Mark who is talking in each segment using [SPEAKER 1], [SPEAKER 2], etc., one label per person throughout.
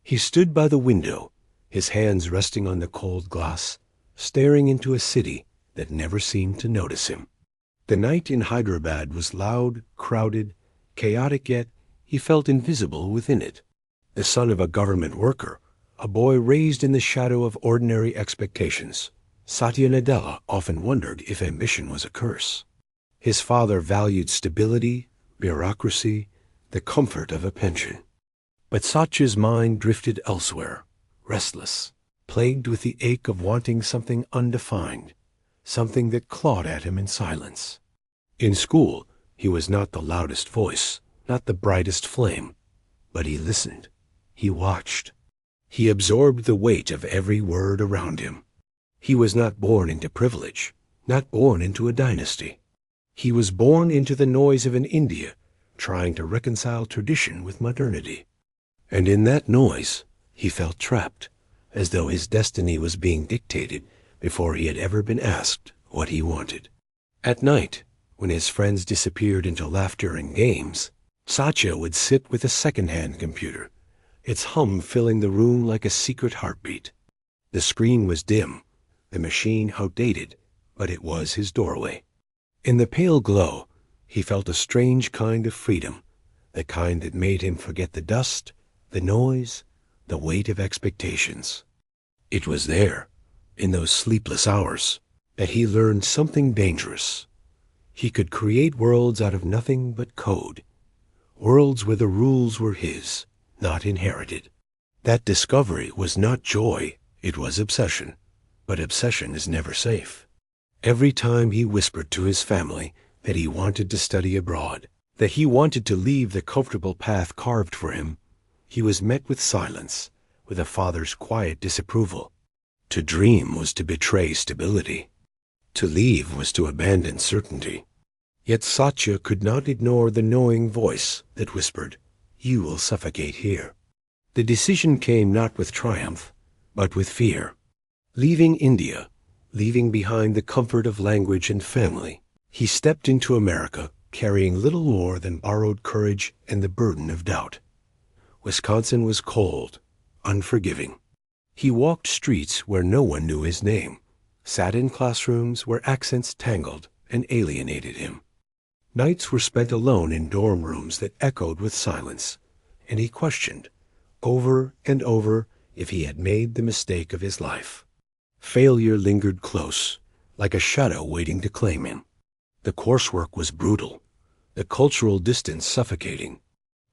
[SPEAKER 1] He stood by the window, his hands resting on the cold glass, staring into a city that never seemed to notice him. The night in Hyderabad was loud, crowded, chaotic, yet he felt invisible within it. The son of a government worker, a boy raised in the shadow of ordinary expectations, Satya Nadella often wondered if ambition was a curse. His father valued stability, bureaucracy, the comfort of a pension. But Satya's mind drifted elsewhere, restless, plagued with the ache of wanting something undefined, something that clawed at him in silence. In school, he was not the loudest voice, not the brightest flame, but he listened, he watched. He absorbed the weight of every word around him. He was not born into privilege, not born into a dynasty. He was born into the noise of an India trying to reconcile tradition with modernity. And in that noise, he felt trapped, as though his destiny was being dictated before he had ever been asked what he wanted. At night, when his friends disappeared into laughter and games, Satya would sit with a second-hand computer, its hum filling the room like a secret heartbeat. The screen was dim, the machine outdated, but it was his doorway. In the pale glow, he felt a strange kind of freedom, the kind that made him forget the dust, the noise, the weight of expectations. It was there, in those sleepless hours, that he learned something dangerous. He could create worlds out of nothing but code, worlds where the rules were his, not inherited. That discovery was not joy, it was obsession. But obsession is never safe. Every time he whispered to his family that he wanted to study abroad, that he wanted to leave the comfortable path carved for him, he was met with silence, with a father's quiet disapproval. To dream was to betray stability. To leave was to abandon certainty. Yet Satya could not ignore the knowing voice that whispered, "You will suffocate here." The decision came not with triumph, but with fear. Leaving India, leaving behind the comfort of language and family, he stepped into America carrying little more than borrowed courage and the burden of doubt. Wisconsin was cold, unforgiving. He walked streets where no one knew his name, sat in classrooms where accents tangled and alienated him. Nights were spent alone in dorm rooms that echoed with silence, and he questioned, over and over, if he had made the mistake of his life. Failure lingered close, like a shadow waiting to claim him. The coursework was brutal, the cultural distance suffocating.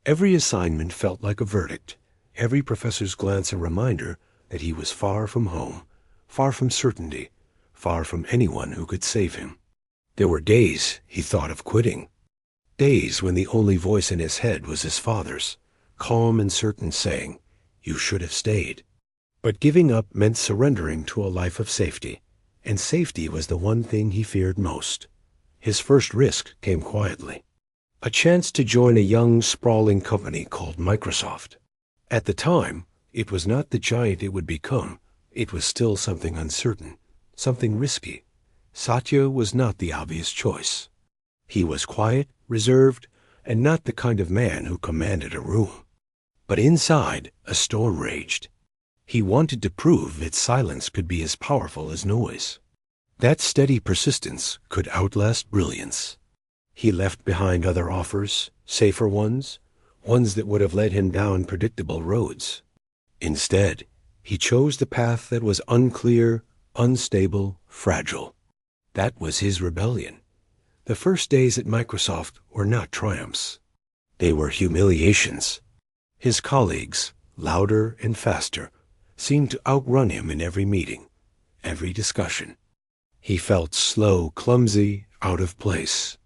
[SPEAKER 1] Every assignment felt like a verdict, every professor's glance a reminder that he was far from home, far from certainty, far from anyone who could save him. There were days he thought of quitting, days when the only voice in his head was his father's, calm and certain, saying, "You should have stayed." But giving up meant surrendering to a life of safety, and safety was the one thing he feared most. His first risk came quietly. A chance to join a young, sprawling company called Microsoft. At the time, it was not the giant it would become. It was still something uncertain, something risky. Satya was not the obvious choice. He was quiet, reserved, and not the kind of man who commanded a room. But inside, a storm raged. He wanted to prove that silence could be as powerful as noise. That steady persistence could outlast brilliance. He left behind other offers, safer ones, ones that would have led him down predictable roads. Instead, he chose the path that was unclear, unstable, fragile. That was his rebellion. The first days at Microsoft were not triumphs. They were humiliations. His colleagues, louder and faster, seemed to outrun him in every meeting, every discussion. He felt slow, clumsy, out of place.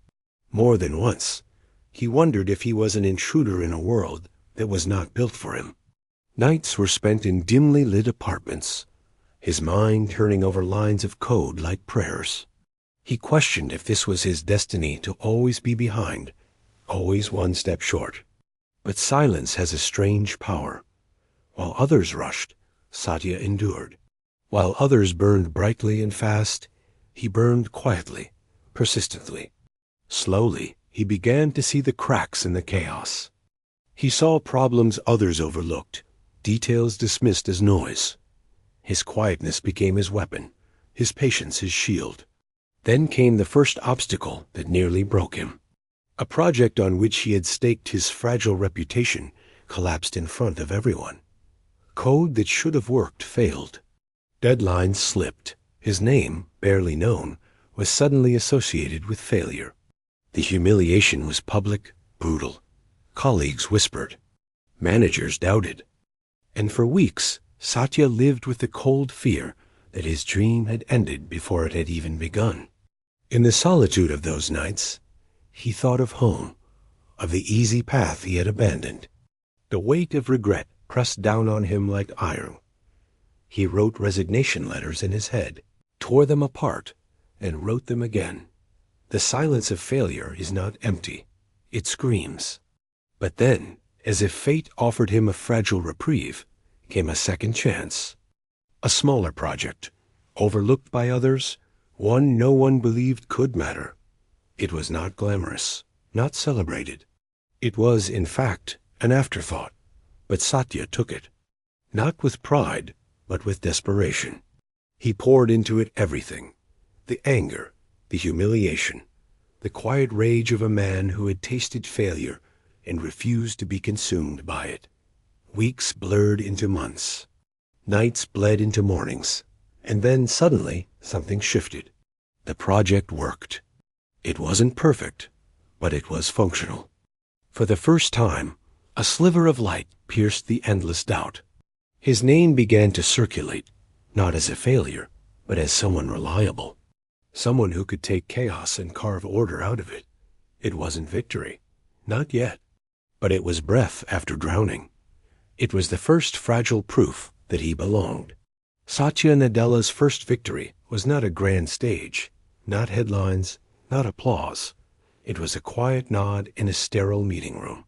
[SPEAKER 1] More than once, he wondered if he was an intruder in a world that was not built for him. Nights were spent in dimly lit apartments, his mind turning over lines of code like prayers. He questioned if this was his destiny to always be behind, always one step short. But silence has a strange power. While others rushed, Satya endured. While others burned brightly and fast, he burned quietly, persistently. Slowly, he began to see the cracks in the chaos. He saw problems others overlooked, details dismissed as noise. His quietness became his weapon, his patience his shield. Then came the first obstacle that nearly broke him. A project on which he had staked his fragile reputation collapsed in front of everyone. Code that should have worked failed. Deadlines slipped. His name, barely known, was suddenly associated with failure. The humiliation was public, brutal. Colleagues whispered. Managers doubted. And for weeks, Satya lived with the cold fear that his dream had ended before it had even begun. In the solitude of those nights, he thought of home, of the easy path he had abandoned. The weight of regret pressed down on him like iron. He wrote resignation letters in his head, tore them apart, and wrote them again. The silence of failure is not empty. It screams. But then, as if fate offered him a fragile reprieve, came a second chance. A smaller project, overlooked by others, one no one believed could matter. It was not glamorous, not celebrated. It was, in fact, an afterthought, but Satya took it. Not with pride, but with desperation. He poured into it everything. The anger, the humiliation, the quiet rage of a man who had tasted failure and refused to be consumed by it. Weeks blurred into months. Nights bled into mornings. And then suddenly something shifted. The project worked. It wasn't perfect, but it was functional. For the first time, a sliver of light pierced the endless doubt. His name began to circulate, not as a failure, but as someone reliable. Someone who could take chaos and carve order out of it. It wasn't victory. Not yet. But it was breath after drowning. It was the first fragile proof that he belonged. Satya Nadella's first victory was not a grand stage, not headlines, not applause. It was a quiet nod in a sterile meeting room.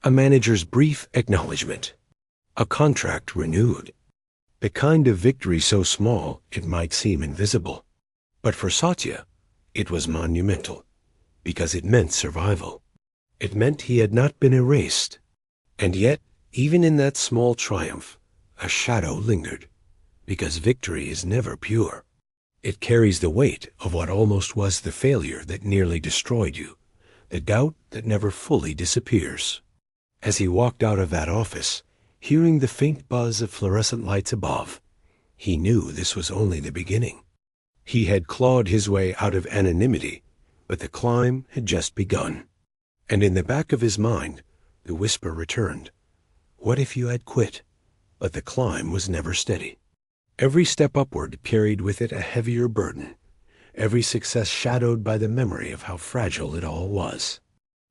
[SPEAKER 1] A manager's brief acknowledgement. A contract renewed. The kind of victory so small it might seem invisible. But for Satya, it was monumental, because it meant survival. It meant he had not been erased. And yet, even in that small triumph, a shadow lingered, because victory is never pure. It carries the weight of what almost was the failure that nearly destroyed you, the doubt that never fully disappears. As he walked out of that office, hearing the faint buzz of fluorescent lights above, he knew this was only the beginning. He had clawed his way out of anonymity, but the climb had just begun. And in the back of his mind, the whisper returned. What if you had quit? But the climb was never steady. Every step upward carried with it a heavier burden, every success shadowed by the memory of how fragile it all was.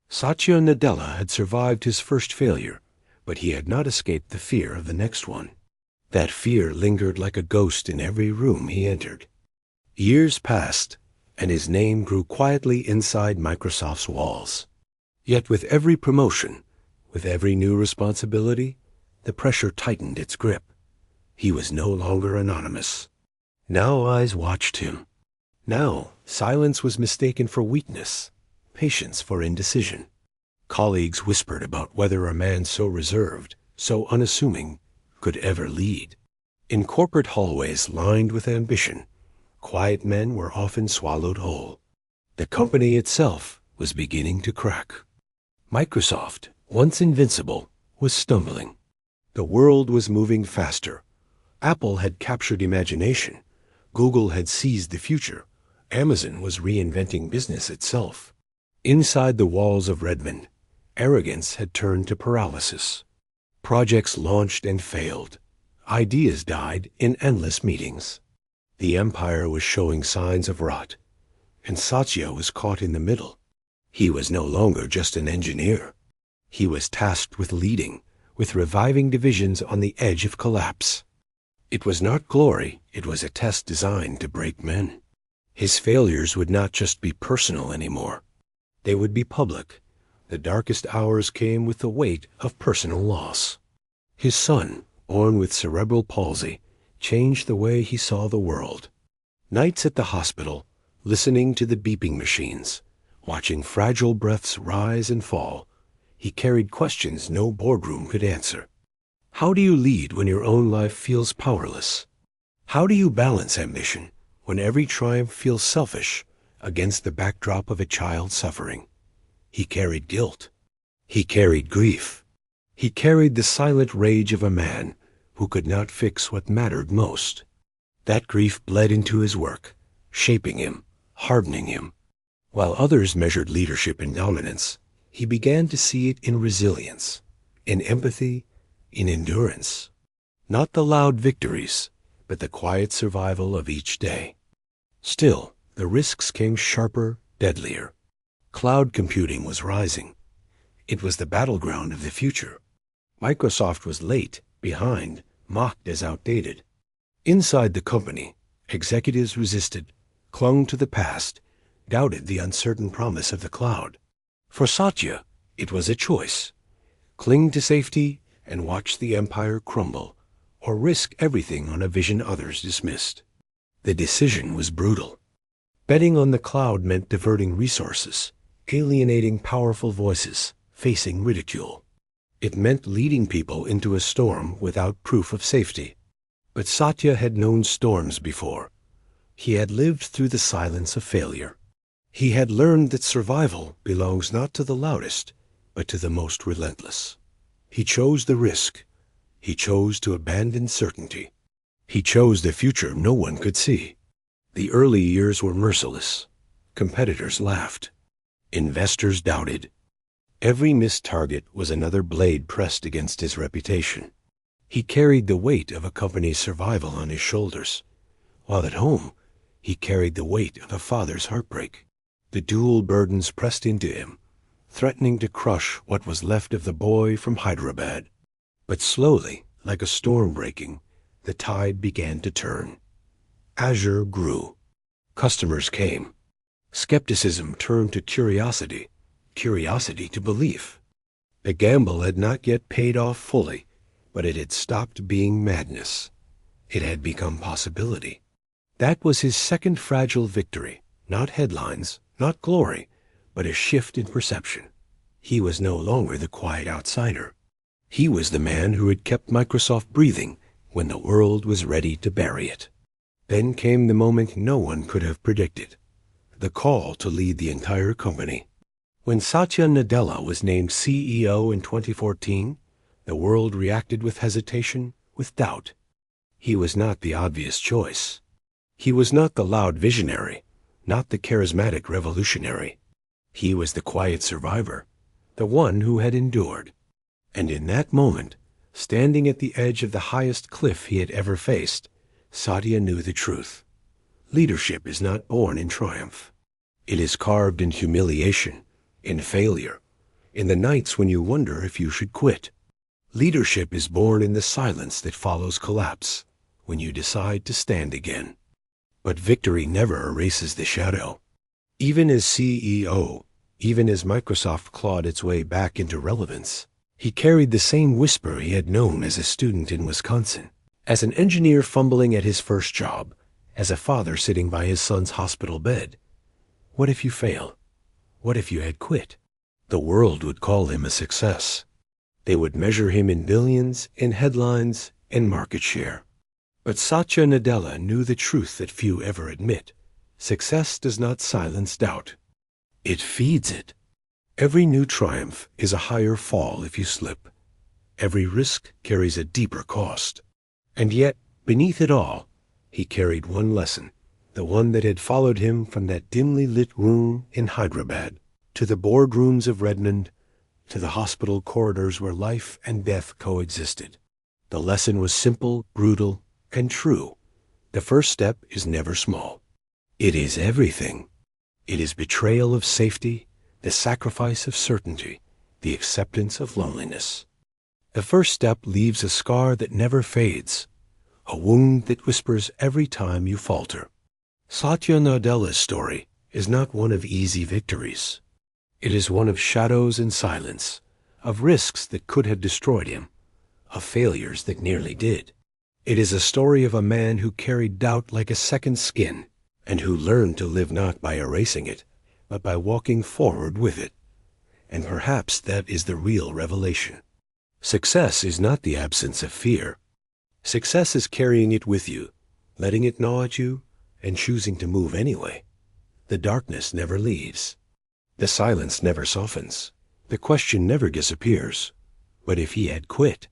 [SPEAKER 1] Satya Nadella had survived his first failure, but he had not escaped the fear of the next one. That fear lingered like a ghost in every room he entered. Years passed, and his name grew quietly inside Microsoft's walls. Yet with every promotion, with every new responsibility, the pressure tightened its grip. He was no longer anonymous. Now eyes watched him. Now silence was mistaken for weakness, patience for indecision. Colleagues whispered about whether a man so reserved, so unassuming, could ever lead. In corporate hallways lined with ambition, quiet men were often swallowed whole. The company itself was beginning to crack. Microsoft, once invincible, was stumbling. The world was moving faster. Apple had captured imagination. Google had seized the future. Amazon was reinventing business itself. Inside the walls of Redmond, arrogance had turned to paralysis. Projects launched and failed. Ideas died in endless meetings. The empire was showing signs of rot, and Satya was caught in the middle. He was no longer just an engineer. He was tasked with leading, with reviving divisions on the edge of collapse. It was not glory, it was a test designed to break men. His failures would not just be personal anymore. They would be public. The darkest hours came with the weight of personal loss. His son, born with cerebral palsy, changed the way he saw the world. Nights at the hospital, listening to the beeping machines, watching fragile breaths rise and fall, he carried questions no boardroom could answer. How do you lead when your own life feels powerless? How do you balance ambition when every triumph feels selfish against the backdrop of a child suffering? He carried guilt. He carried grief. He carried the silent rage of a man who could not fix what mattered most. That grief bled into his work, shaping him, hardening him. While others measured leadership in dominance, he began to see it in resilience, in empathy, in endurance. Not the loud victories, but the quiet survival of each day. Still, the risks came sharper, deadlier. Cloud computing was rising. It was the battleground of the future. Microsoft was late, behind, mocked as outdated. Inside the company, executives resisted, clung to the past, doubted the uncertain promise of the cloud. For Satya, it was a choice. Cling to safety and watch the empire crumble, or risk everything on a vision others dismissed. The decision was brutal. Betting on the cloud meant diverting resources, alienating powerful voices, facing ridicule. It meant leading people into a storm without proof of safety. But Satya had known storms before. He had lived through the silence of failure. He had learned that survival belongs not to the loudest, but to the most relentless. He chose the risk. He chose to abandon certainty. He chose the future no one could see. The early years were merciless. Competitors laughed. Investors doubted. Every missed target was another blade pressed against his reputation. He carried the weight of a company's survival on his shoulders, while at home he carried the weight of a father's heartbreak. The dual burdens pressed into him, threatening to crush what was left of the boy from Hyderabad. But slowly, like a storm breaking, the tide began to turn. Azure grew. Customers came. Skepticism turned to curiosity, curiosity to belief. The gamble had not yet paid off fully, but it had stopped being madness. It had become possibility. That was his second fragile victory, not headlines, not glory, but a shift in perception. He was no longer the quiet outsider. He was the man who had kept Microsoft breathing when the world was ready to bury it. Then came the moment no one could have predicted, the call to lead the entire company. When Satya Nadella was named CEO in 2014, the world reacted with hesitation, with doubt. He was not the obvious choice. He was not the loud visionary, not the charismatic revolutionary. He was the quiet survivor, the one who had endured. And in that moment, standing at the edge of the highest cliff he had ever faced, Satya knew the truth. Leadership is not born in triumph. It is carved in humiliation, in failure, in the nights when you wonder if you should quit. Leadership is born in the silence that follows collapse, when you decide to stand again. But victory never erases the shadow. Even as CEO, even as Microsoft clawed its way back into relevance, he carried the same whisper he had known as a student in Wisconsin, as an engineer fumbling at his first job, as a father sitting by his son's hospital bed. What if you fail? What if you had quit? The world would call him a success. They would measure him in billions, in headlines, in market share. But Satya Nadella knew the truth that few ever admit. Success does not silence doubt. It feeds it. Every new triumph is a higher fall if you slip. Every risk carries a deeper cost. And yet, beneath it all, he carried one lesson, the one that had followed him from that dimly lit room in Hyderabad, to the boardrooms of Redmond, to the hospital corridors where life and death coexisted. The lesson was simple, brutal, and true. The first step is never small. It is everything. It is betrayal of safety, the sacrifice of certainty, the acceptance of loneliness. The first step leaves a scar that never fades, a wound that whispers every time you falter. Satya Nadella's story is not one of easy victories. It is one of shadows and silence, of risks that could have destroyed him, of failures that nearly did. It is a story of a man who carried doubt like a second skin, and who learned to live not by erasing it, but by walking forward with it. And perhaps that is the real revelation. Success is not the absence of fear. Success is carrying it with you, letting it gnaw at you, and choosing to move anyway. The darkness never leaves. The silence never softens. The question never disappears. But if he had quit,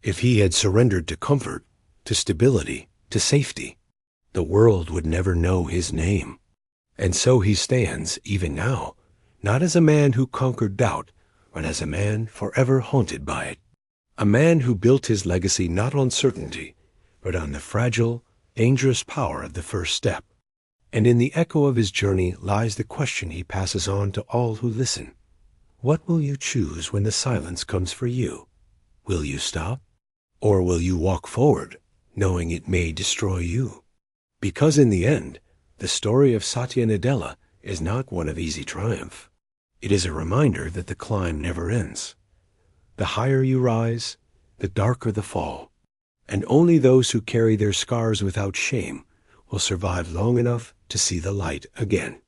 [SPEAKER 1] if he had surrendered to comfort, to stability, to safety, the world would never know his name. And so he stands, even now, not as a man who conquered doubt, but as a man forever haunted by it. A man who built his legacy not on certainty, but on the fragile, dangerous power of the first step. And in the echo of his journey lies the question he passes on to all who listen. What will you choose when the silence comes for you? Will you stop? Or will you walk forward, knowing it may destroy you? Because in the end, the story of Satya Nadella is not one of easy triumph. It is a reminder that the climb never ends. The higher you rise, the darker the fall. And only those who carry their scars without shame will survive long enough to see the light again.